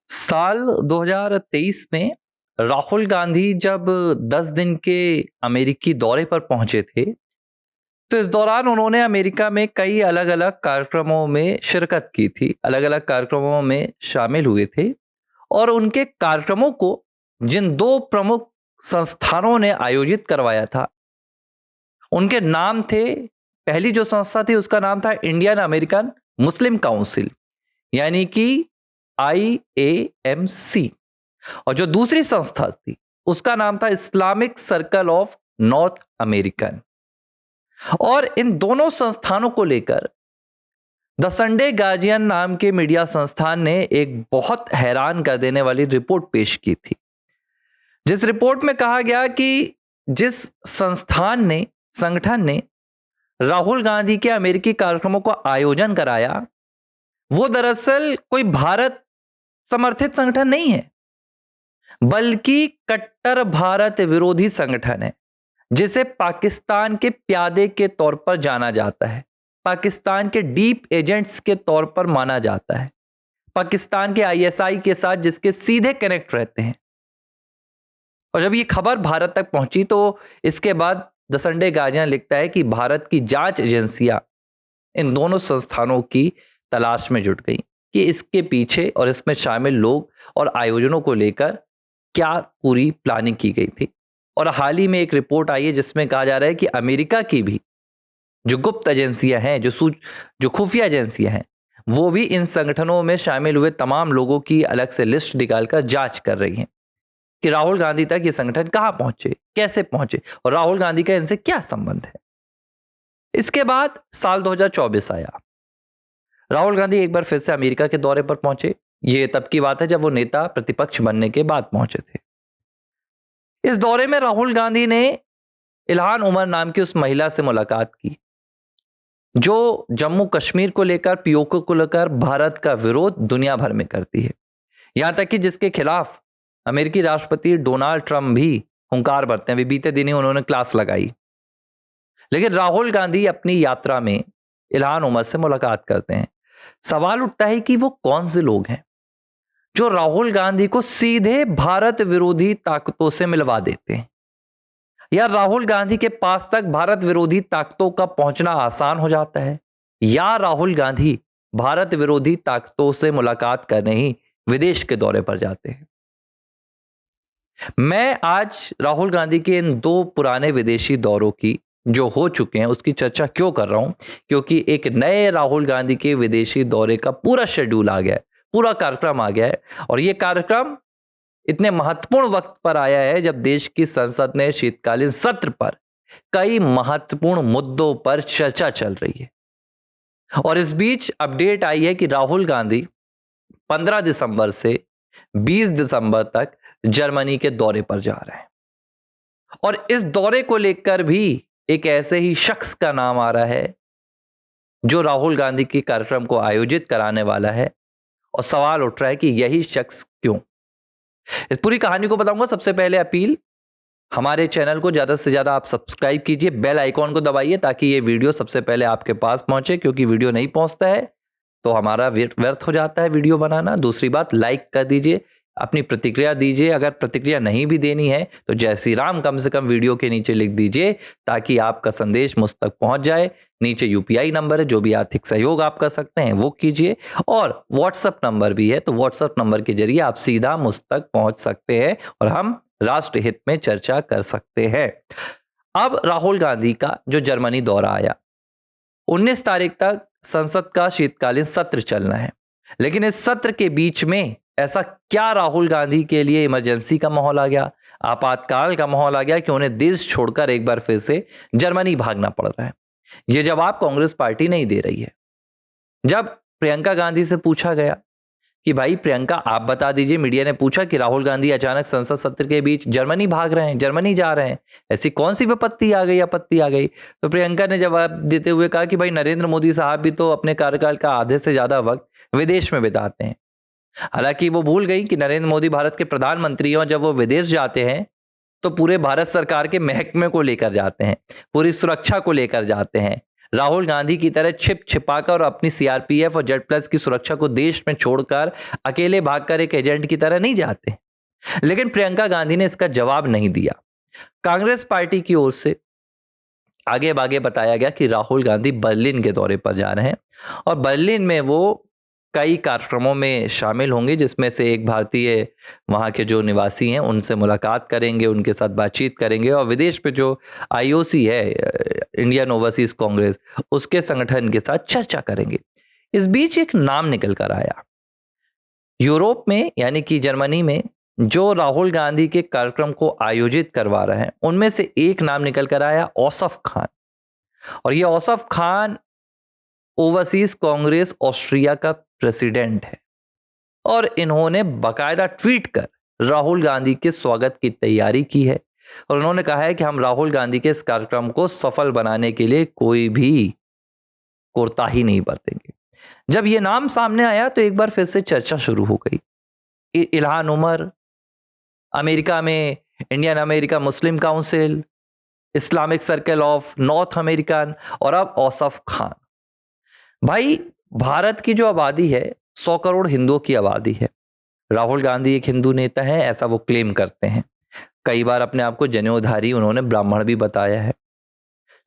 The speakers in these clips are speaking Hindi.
साल 2023 में राहुल गांधी जब 10 दिन के अमेरिकी दौरे पर पहुंचे थे, तो इस दौरान उन्होंने अमेरिका में कई अलग-अलग कार्यक्रमों में शिरकत की थी, अलग-अलग कार्यक्रमों में शामिल हुए थे और उनके कार्यक्रमों को जिन 2 प्रमुख संस्थानों ने आयोजित करवाया था, उनके नाम थे। पहली जो संस्था थी उसका नाम था इंडियन अमेरिकन मुस्लिम काउंसिल, यानी कि IAMC। और जो दूसरी संस्था थी उसका नाम था Islamic circle of north American. और इन दोनों संस्थानों को लेकर द संडे गार्जियन नाम के मीडिया संस्थान ने एक बहुत हैरान कर देने वाली रिपोर्ट पेश की थी, जिस रिपोर्ट में कहा गया कि जिस संगठन ने राहुल गांधी के अमेरिकी कार्यक्रमों को आयोजन कराया, वो दरअसल कोई भारत समर्थित संगठन नहीं है, बल्कि कट्टर भारत विरोधी संगठन है, जिसे पाकिस्तान के प्यादे के तौर पर जाना जाता है, पाकिस्तान के डीप एजेंट्स के तौर पर माना जाता है, पाकिस्तान के ISI के साथ जिसके सीधे कनेक्ट रहते हैं। और जब ये खबर भारत तक पहुंची तो इसके बाद द संडे गार्जियन लिखता है कि भारत की जांच एजेंसियां इन दोनों संस्थानों की तलाश में जुट गई कि इसके पीछे और इसमें शामिल लोग और आयोजनों को लेकर क्या पूरी प्लानिंग की गई थी। और हाल ही में एक रिपोर्ट आई है जिसमें कहा जा रहा है कि अमेरिका की भी जो गुप्त एजेंसियां हैं, जो खुफिया एजेंसियां हैं, वो भी इन संगठनों में शामिल हुए तमाम लोगों की अलग से लिस्ट निकालकर जांच कर रही हैं कि राहुल गांधी तक ये संगठन कहां पहुंचे, कैसे पहुंचे और राहुल गांधी का इनसे क्या संबंध है। इसके बाद साल 2024 आया। राहुल गांधी एक बार फिर से अमेरिका के दौरे पर पहुंचे। ये तब की बात है जब वो नेता प्रतिपक्ष बनने के बाद पहुंचे थे। इस दौरे में राहुल गांधी ने इल्हान उमर नाम की उस महिला से मुलाकात की जो जम्मू कश्मीर को लेकर, POK को लेकर भारत का विरोध दुनिया भर में करती है, यहां तक कि जिसके खिलाफ अमेरिकी राष्ट्रपति डोनाल्ड ट्रंप भी हुंकार भरते हैं। अभी बीते दिन ही उन्होंने क्लास लगाई। लेकिन राहुल गांधी अपनी यात्रा में इल्हान उमर से मुलाकात करते हैं। सवाल उठता है कि वो कौन से लोग हैं जो राहुल गांधी को सीधे भारत विरोधी ताकतों से मिलवा देते हैं, या राहुल गांधी के पास तक भारत विरोधी ताकतों का पहुंचना आसान हो जाता है, या राहुल गांधी भारत विरोधी ताकतों से मुलाकात करने ही विदेश के दौरे पर जाते हैं। मैं आज राहुल गांधी के इन 2 पुराने विदेशी दौरों की जो हो चुके हैं उसकी चर्चा क्यों कर रहा हूं, क्योंकि एक नए राहुल गांधी के विदेशी दौरे का पूरा शेड्यूल आ गया है, पूरा कार्यक्रम आ गया है। और यह कार्यक्रम इतने महत्वपूर्ण वक्त पर आया है जब देश की संसद में शीतकालीन सत्र पर कई महत्वपूर्ण मुद्दों पर चर्चा चल रही है। और इस बीच अपडेट आई है कि राहुल गांधी 15 दिसंबर से 20 दिसंबर तक जर्मनी के दौरे पर जा रहे हैं। और इस दौरे को लेकर भी एक ऐसे ही शख्स का नाम आ रहा है जो राहुल गांधी के कार्यक्रम को आयोजित कराने वाला है। और सवाल उठ रहा है कि यही शख्स क्यों। इस पूरी कहानी को बताऊंगा। सबसे पहले अपील, हमारे चैनल को ज्यादा से ज्यादा आप सब्सक्राइब कीजिए, बेल आइकॉन को दबाइए ताकि ये वीडियो सबसे पहले आपके पास पहुंचे, क्योंकि वीडियो नहीं पहुंचता है तो हमारा व्यर्थ हो जाता है वीडियो बनाना। दूसरी बात, लाइक कर दीजिए, अपनी प्रतिक्रिया दीजिए। अगर प्रतिक्रिया नहीं भी देनी है तो जय श्री राम कम से कम वीडियो के नीचे लिख दीजिए ताकि आपका संदेश मुझ तक पहुंच जाए। नीचे UPI नंबर है, जो भी आर्थिक सहयोग आप कर सकते हैं वो कीजिए। और WhatsApp नंबर भी है, तो WhatsApp नंबर के जरिए आप सीधा मुझ तक पहुंच सकते हैं और हम राष्ट्र हित में चर्चा कर सकते हैं। अब राहुल गांधी का जो जर्मनी दौरा आया, 19 तारीख तक संसद का शीतकालीन सत्र चलना है। लेकिन इस सत्र के बीच में ऐसा क्या राहुल गांधी के लिए इमरजेंसी का माहौल आ गया, आपातकाल का माहौल आ गया कि उन्हें देश छोड़कर एक बार फिर से जर्मनी भागना पड़ रहा है। यह जवाब कांग्रेस पार्टी नहीं दे रही है। जब प्रियंका गांधी से पूछा गया कि भाई प्रियंका आप बता दीजिए, मीडिया ने पूछा कि राहुल गांधी अचानक संसद सत्र के बीच जर्मनी भाग रहे हैं, जर्मनी जा रहे हैं, ऐसी कौन सी विपत्ति आ गई, आपत्ति आ गई। तो प्रियंका ने जवाब देते हुए कहा कि भाई नरेंद्र मोदी साहब भी तो अपने कार्यकाल का आधे से ज्यादा वक्त विदेश में बिताते हैं। हालांकि वो भूल गई कि नरेंद्र मोदी भारत के प्रधानमंत्री हैं और जब वो विदेश जाते हैं तो पूरे भारत सरकार के महकमे को लेकर जाते हैं, पूरी सुरक्षा को लेकर जाते हैं, राहुल गांधी की तरह छिप छिपाकर और अपनी सीआरपीएफ और जेड प्लस की सुरक्षा को देश में छोड़कर अकेले भागकर एक एजेंट की तरह नहीं जाते। लेकिन प्रियंका गांधी ने इसका जवाब नहीं दिया। कांग्रेस पार्टी की ओर से आगे बागे बताया गया कि राहुल गांधी बर्लिन के दौरे पर जा रहे हैं और बर्लिन में वो कई कार्यक्रमों में शामिल होंगे, जिसमें से एक भारतीय वहाँ के जो निवासी हैं उनसे मुलाकात करेंगे, उनके साथ बातचीत करेंगे और विदेश में जो आईओसी है, इंडियन ओवरसीज कांग्रेस, उसके संगठन के साथ चर्चा करेंगे। इस बीच एक नाम निकल कर आया। यूरोप में यानी कि जर्मनी में जो राहुल गांधी के कार्यक्रम को आयोजित करवा रहे हैं उनमें से एक नाम निकल कर आया, औसफ खान। और ये औसफ खान ओवरसीज कांग्रेस ऑस्ट्रिया का प्रेसिडेंट है और इन्होंने बाकायदा ट्वीट कर राहुल गांधी के स्वागत की तैयारी की है और उन्होंने कहा है कि हम राहुल गांधी के इस कार्यक्रम को सफल बनाने के लिए कोई भी कोताही नहीं बरतेंगे। जब ये नाम सामने आया तो एक बार फिर से चर्चा शुरू हो गई। इल्हान उमर, अमेरिका में Indian America Muslim council, Islamic circle of north American और अब औसफ खान। भाई, भारत की जो आबादी है 100 करोड़ हिंदुओं की आबादी है। राहुल गांधी एक हिंदू नेता है, ऐसा वो क्लेम करते हैं। कई बार अपने आप को जनेऊधारी उन्होंने ब्राह्मण भी बताया है।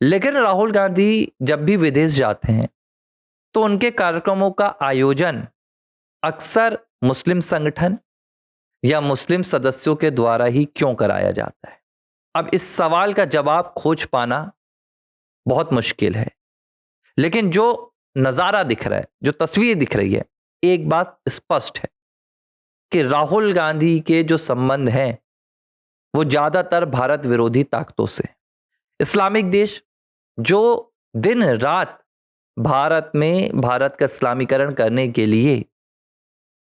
लेकिन राहुल गांधी जब भी विदेश जाते हैं तो उनके कार्यक्रमों का आयोजन अक्सर मुस्लिम संगठन या मुस्लिम सदस्यों के द्वारा ही क्यों कराया जाता है? अब इस सवाल का जवाब खोज पाना बहुत मुश्किल है, लेकिन जो नजारा दिख रहा है, जो तस्वीर दिख रही है, एक बात स्पष्ट है कि राहुल गांधी के जो संबंध हैं वो ज्यादातर भारत विरोधी ताकतों से, इस्लामिक देश जो दिन रात भारत में भारत का इस्लामीकरण करने के लिए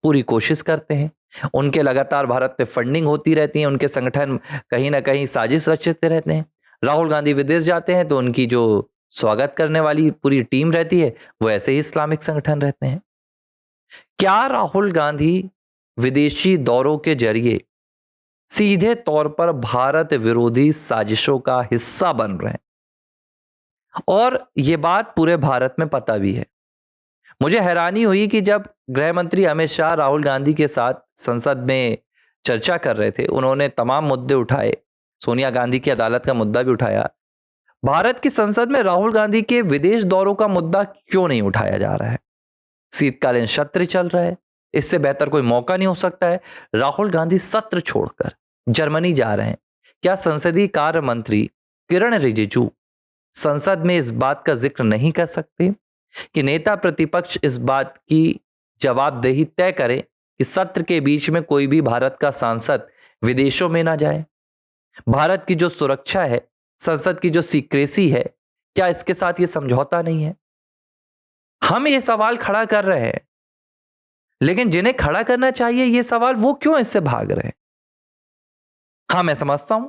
पूरी कोशिश करते हैं, उनके लगातार भारत में फंडिंग होती रहती है, उनके संगठन कहीं ना कहीं साजिश रचते रहते हैं। राहुल गांधी विदेश जाते हैं तो उनकी जो स्वागत करने वाली पूरी टीम रहती है वो ऐसे ही इस्लामिक संगठन रहते हैं। क्या राहुल गांधी विदेशी दौरों के जरिए सीधे तौर पर भारत विरोधी साजिशों का हिस्सा बन रहे हैं? और यह बात पूरे भारत में पता भी है। मुझे हैरानी हुई कि जब गृह मंत्री अमित शाह राहुल गांधी के साथ संसद में चर्चा कर रहे थे, उन्होंने तमाम मुद्दे उठाए, सोनिया गांधी की अदालत का मुद्दा भी उठाया। भारत की संसद में राहुल गांधी के विदेश दौरों का मुद्दा क्यों नहीं उठाया जा रहा है? शीतकालीन सत्र चल रहा है, इससे बेहतर कोई मौका नहीं हो सकता है। राहुल गांधी सत्र छोड़कर जर्मनी जा रहे हैं। क्या संसदीय कार्य मंत्री किरण रिजिजू संसद में इस बात का जिक्र नहीं कर सकते कि नेता प्रतिपक्ष इस बात की जवाबदेही तय करे कि सत्र के बीच में कोई भी भारत का सांसद विदेशों में ना जाए? भारत की जो सुरक्षा है, संसद की जो सीक्रेसी है, क्या इसके साथ ये समझौता नहीं है? हम ये सवाल खड़ा कर रहे हैं, लेकिन जिन्हें खड़ा करना चाहिए ये सवाल, वो क्यों इससे भाग रहे हैं? हाँ, मैं समझता हूं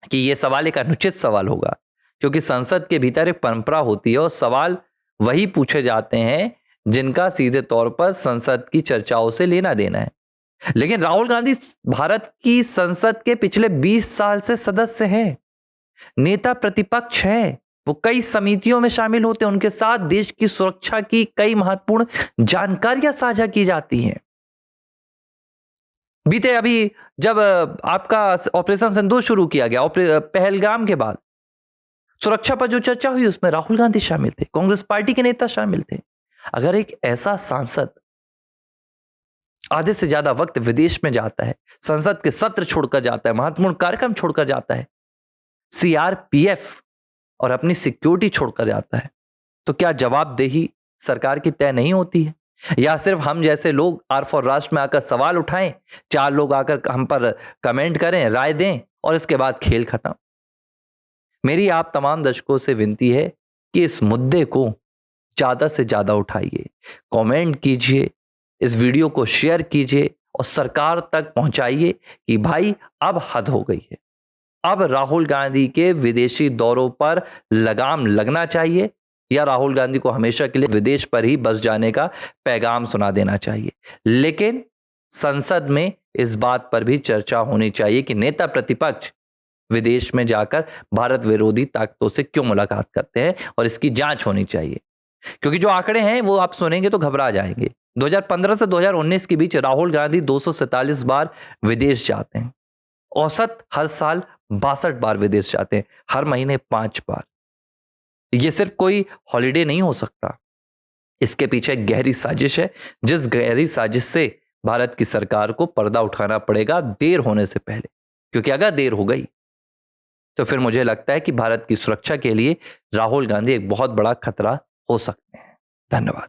कि ये सवाल एक अनुचित सवाल होगा, क्योंकि संसद के भीतर एक परंपरा होती है और सवाल वही पूछे जाते हैं जिनका सीधे तौर पर संसद की चर्चाओं से लेना देना है। लेकिन राहुल गांधी भारत की संसद के पिछले 20 साल से सदस्य हैं, नेता प्रतिपक्ष है, वो कई समितियों में शामिल होते हैं, उनके साथ देश की सुरक्षा की कई महत्वपूर्ण जानकारियां साझा की जाती हैं। बीते अभी जब आपका ऑपरेशन सिंदूर शुरू किया गया, पहलगाम के बाद सुरक्षा पर जो चर्चा हुई उसमें राहुल गांधी शामिल थे, कांग्रेस पार्टी के नेता शामिल थे। अगर एक ऐसा सांसद आधे से ज्यादा वक्त विदेश में जाता है, संसद के सत्र छोड़कर जाता है, महत्वपूर्ण कार्यक्रम छोड़कर जाता है, सीआरपीएफ और अपनी सिक्योरिटी छोड़कर जाता है, तो क्या जवाबदेही सरकार की तय नहीं होती है? या सिर्फ हम जैसे लोग आर फॉर राष्ट्र में आकर सवाल उठाएं, 4 लोग आकर हम पर कमेंट करें, राय दें और इसके बाद खेल खत्म? मेरी आप तमाम दर्शकों से विनती है कि इस मुद्दे को ज्यादा से ज्यादा उठाइए, कमेंट कीजिए, इस वीडियो को शेयर कीजिए और सरकार तक पहुंचाइए कि भाई अब हद हो गई है, अब राहुल गांधी के विदेशी दौरों पर लगाम लगना चाहिए या राहुल गांधी को हमेशा के लिए विदेश पर ही बस जाने का पैगाम सुना देना चाहिए। लेकिन संसद में इस बात पर भी चर्चा होनी चाहिए कि नेता प्रतिपक्ष विदेश में जाकर भारत विरोधी ताकतों से क्यों मुलाकात करते हैं, और इसकी जांच होनी चाहिए। क्योंकि जो आंकड़े हैं वो आप सुनेंगे तो घबरा जाएंगे। 2015 से 2019 के बीच राहुल गांधी 247 बार विदेश जाते हैं। औसत हर साल 62 बार विदेश जाते हैं, हर महीने 5 बार। ये सिर्फ कोई हॉलिडे नहीं हो सकता, इसके पीछे एक गहरी साजिश है, जिस गहरी साजिश से भारत की सरकार को पर्दा उठाना पड़ेगा देर होने से पहले। क्योंकि अगर देर हो गई तो फिर मुझे लगता है कि भारत की सुरक्षा के लिए राहुल गांधी एक बहुत बड़ा खतरा हो सकते हैं। धन्यवाद।